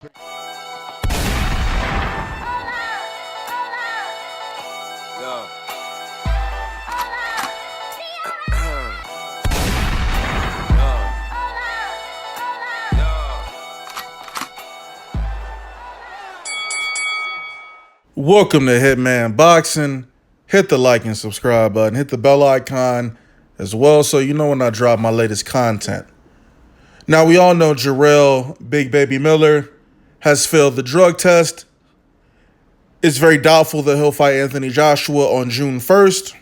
Yo. Welcome to Hitman Boxing. Hit the like and subscribe button. Hit the bell icon as well so you know when I drop my latest content. Now, we all know Jarrell, Big Baby Miller, has failed the drug test. It's very doubtful that he'll fight Anthony Joshua on June 1st.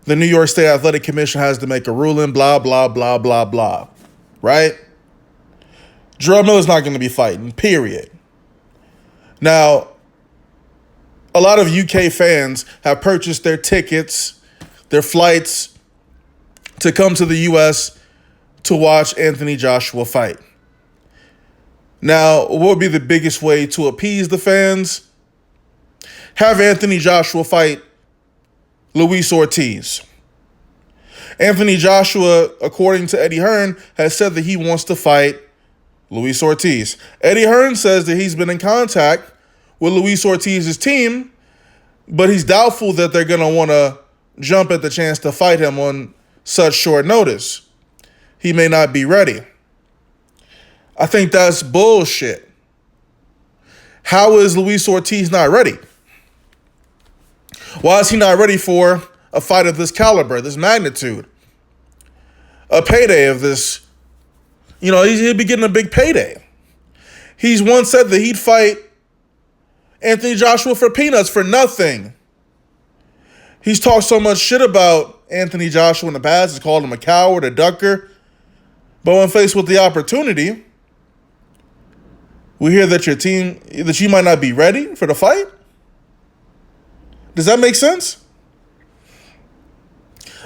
The New York State Athletic Commission has to make a ruling, blah, blah, blah, blah, blah. Right? Jarrell Miller's not going to be fighting, period. Now, a lot of UK fans have purchased their tickets, their flights to come to the US to watch Anthony Joshua fight. Now, what would be the biggest way to appease the fans? Have Anthony Joshua fight Luis Ortiz. Anthony Joshua, according to Eddie Hearn, has said that he wants to fight Luis Ortiz. Eddie Hearn says that he's been in contact with Luis Ortiz's team, but he's doubtful that they're going to want to jump at the chance to fight him on such short notice. He may not be ready. I think that's bullshit. How is Luis Ortiz not ready? Why is he not ready for a fight of this caliber, this magnitude? A payday of this, he'd be getting a big payday. He's once said that he'd fight Anthony Joshua for peanuts, for nothing. He's talked so much shit about Anthony Joshua in the past. He's called him a coward, a ducker. But when faced with the opportunity, we hear that you might not be ready for the fight. Does that make sense?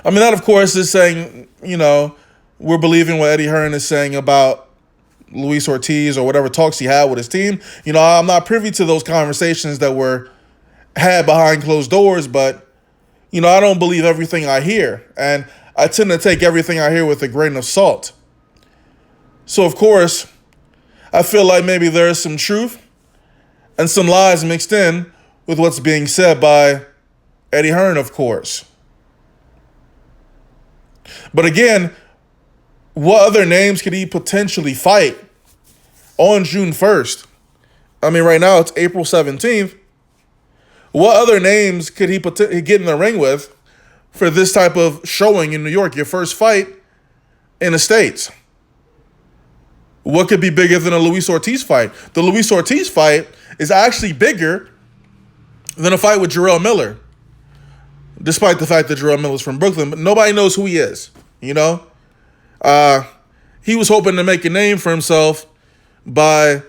I mean, that, of course, is saying, we're believing what Eddie Hearn is saying about Luis Ortiz or whatever talks he had with his team. I'm not privy to those conversations that were had behind closed doors, but, I don't believe everything I hear. And I tend to take everything I hear with a grain of salt. So, of course, I feel like maybe there is some truth and some lies mixed in with what's being said by Eddie Hearn, of course. But again, what other names could he potentially fight on June 1st? I mean, right now it's April 17th. What other names could he get in the ring with for this type of showing in New York, your first fight in the States? What could be bigger than a Luis Ortiz fight? The Luis Ortiz fight is actually bigger than a fight with Jarrell Miller, despite the fact that Jarrell Miller's from Brooklyn, but nobody knows who he is, He was hoping to make a name for himself by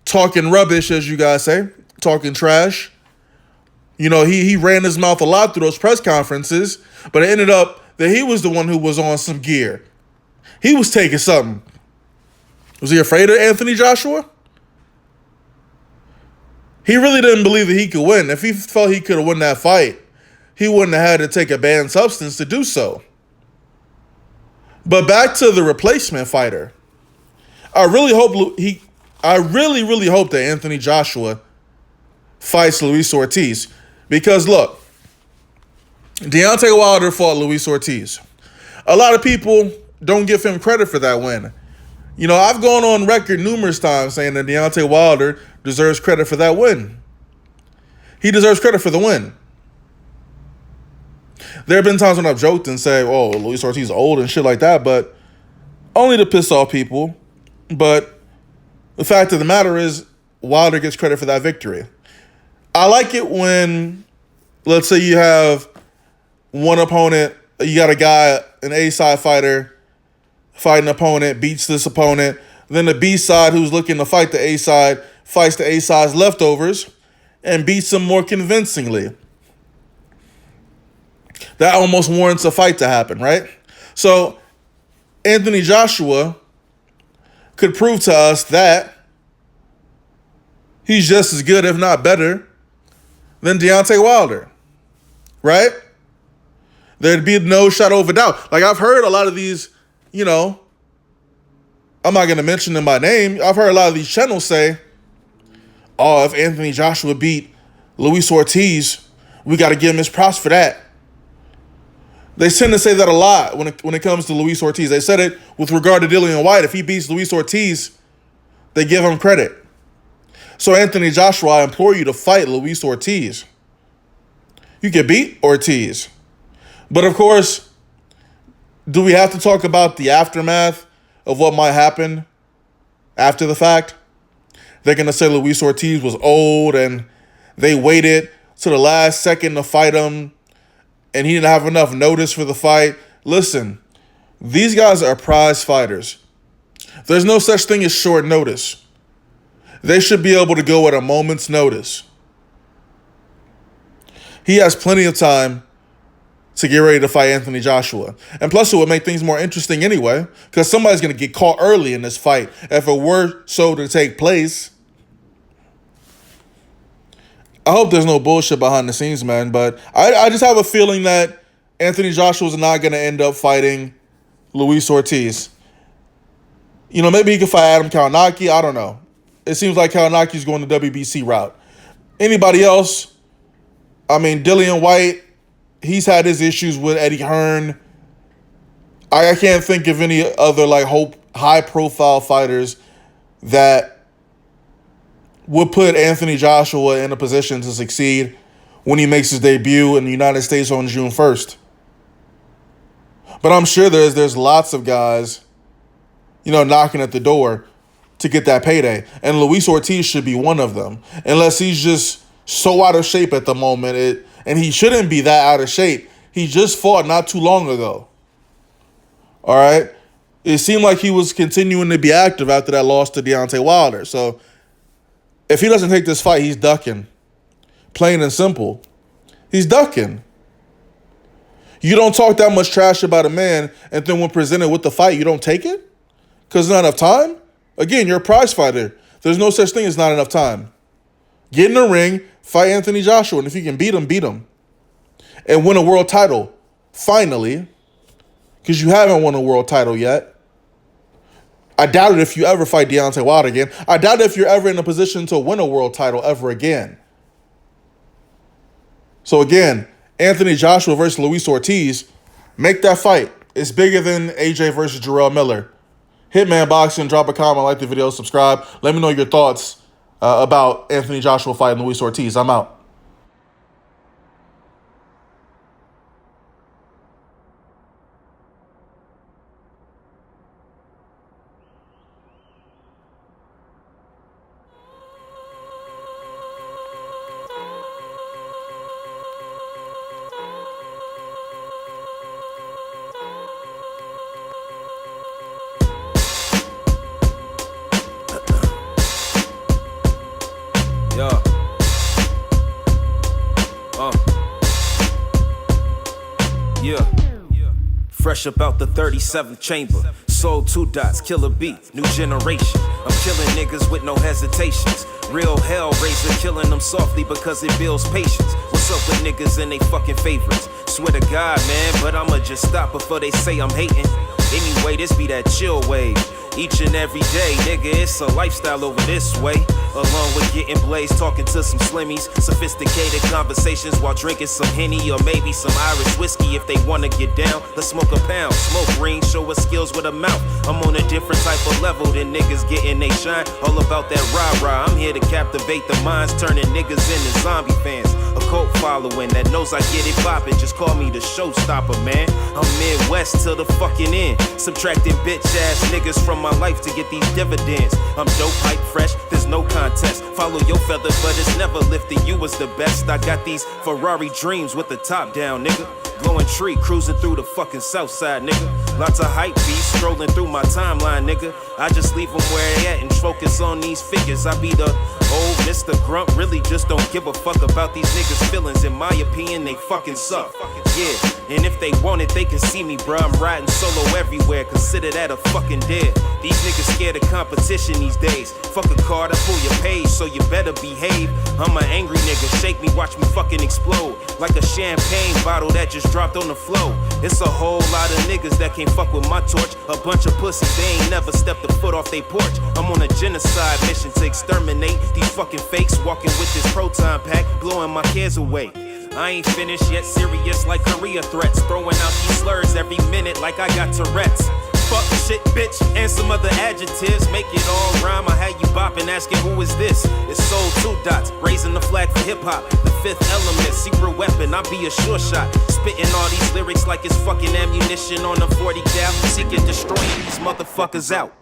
talking rubbish, as you guys say, talking trash. He ran his mouth a lot through those press conferences, but it ended up that he was the one who was on some gear. He was taking something. Was he afraid of Anthony Joshua? He really didn't believe that he could win. If he felt he could have won that fight, he wouldn't have had to take a banned substance to do so. But back to the replacement fighter. I really hope that Anthony Joshua fights Luis Ortiz. Because look, Deontay Wilder fought Luis Ortiz. A lot of people don't give him credit for that win. I've gone on record numerous times saying that Deontay Wilder deserves credit for that win. He deserves credit for the win. There have been times when I've joked and said, oh, Luis Ortiz is old and shit like that, but only to piss off people. But the fact of the matter is, Wilder gets credit for that victory. I like it when, let's say you have one opponent, you got a guy, an A-side fighter, fight an opponent, beats this opponent. Then the B-side who's looking to fight the A-side fights the A-side's leftovers and beats them more convincingly. That almost warrants a fight to happen, right? So Anthony Joshua could prove to us that he's just as good, if not better, than Deontay Wilder, right? There'd be no shadow of a doubt. Like, I've heard a lot of these, I'm not going to mention them by name. I've heard a lot of these channels say, oh, if Anthony Joshua beat Luis Ortiz, we got to give him his props for that. They tend to say that a lot when it comes to Luis Ortiz. They said it with regard to Dillian Whyte. If he beats Luis Ortiz, they give him credit. So Anthony Joshua, I implore you to fight Luis Ortiz. You can beat Ortiz. But of course, do we have to talk about the aftermath of what might happen after the fact? They're going to say Luis Ortiz was old and they waited to the last second to fight him and he didn't have enough notice for the fight. Listen, these guys are prize fighters. There's no such thing as short notice. They should be able to go at a moment's notice. He has plenty of time to get ready to fight Anthony Joshua. And plus, it would make things more interesting anyway, because somebody's going to get caught early in this fight if it were so to take place. I hope there's no bullshit behind the scenes, man, but I just have a feeling that Anthony Joshua's not going to end up fighting Luis Ortiz. You know, maybe he could fight Adam Kalinacki. I don't know. It seems like Kalinaki's going the WBC route. Anybody else? I mean, Dillian Whyte, he's had his issues with Eddie Hearn. I can't think of any other high-profile fighters that would put Anthony Joshua in a position to succeed when he makes his debut in the United States on June 1st. But I'm sure there's lots of guys, knocking at the door to get that payday. And Luis Ortiz should be one of them. Unless he's just so out of shape at the moment. And he shouldn't be that out of shape. He just fought not too long ago. All right? It seemed like he was continuing to be active after that loss to Deontay Wilder. So if he doesn't take this fight, he's ducking. Plain and simple. He's ducking. You don't talk that much trash about a man, and then when presented with the fight, you don't take it? Because there's not enough time? Again, you're a prize fighter. There's no such thing as not enough time. Get in the ring, fight Anthony Joshua, and if you can beat him, beat him. And win a world title, finally, because you haven't won a world title yet. I doubt it if you ever fight Deontay Wilder again. I doubt if you're ever in a position to win a world title ever again. So again, Anthony Joshua versus Luis Ortiz, make that fight. It's bigger than AJ versus Jarrell Miller. Hitman Boxing, drop a comment, like the video, subscribe. Let me know your thoughts about Anthony Joshua fighting Luis Ortiz. I'm out. Yeah. Yeah. Fresh about the 37th chamber. Sold 2 dots, killer beat, new generation. I'm killing niggas with no hesitations. Real hellraiser, killing them softly because it builds patience. What's up with niggas and they fucking favorites? Swear to God, man, but I'ma just stop before they say I'm hating. Anyway, this be that chill wave. Each and every day, nigga, it's a lifestyle over this way. Along with getting blazed, talking to some slimmies. Sophisticated conversations while drinking some Henny or maybe some Irish whiskey if they wanna get down. Let's smoke a pound, smoke green, show us skills with a mouth. I'm on a different type of level than niggas getting they shine. All about that rah-rah, I'm here to captivate the minds, turning niggas into zombie fans. A cult following that knows I get it poppin', just call me the showstopper, man. I'm Midwest till the fucking end, subtracting bitch-ass niggas from my life to get these dividends. I'm dope, hype, fresh, there's no contest. Follow your feather, but it's never lifting you as the best. I got these Ferrari dreams with the top down, nigga. Blowing tree, cruising through the fucking south side, nigga. Lots of hype beats strolling through my timeline, nigga. I just leave them where they at and focus on these figures. I be the old Mr. Grump, really just don't give a fuck about these niggas' feelings. In my opinion, they fucking suck. yeah. And if they want it, they can see me, bruh. I'm riding solo everywhere, consider that a fucking dare. These niggas scared of competition these days. Fuck a card, I pull your page, so you better behave. I'm an angry nigga, shake me, watch me fucking explode. Like a champagne bottle that just dropped on the floor. It's a whole lot of niggas that can't fuck with my torch. A bunch of pussies, they ain't never stepped a foot off they porch. I'm on a genocide mission to exterminate these fucking fakes. Walking with this proton pack, blowing my cares away. I ain't finished yet, serious like career threats. Throwing out these slurs every minute like I got Tourette's. Fuck, shit, bitch, and some other adjectives. Make it all rhyme, I had you bopping, asking who is this? It's Soul 2 Dots, raising the flag for hip-hop. The fifth element, secret weapon, I'll be a sure shot. Spitting all these lyrics like it's fucking ammunition on a 40 cal. Seeking destroying these motherfuckers out.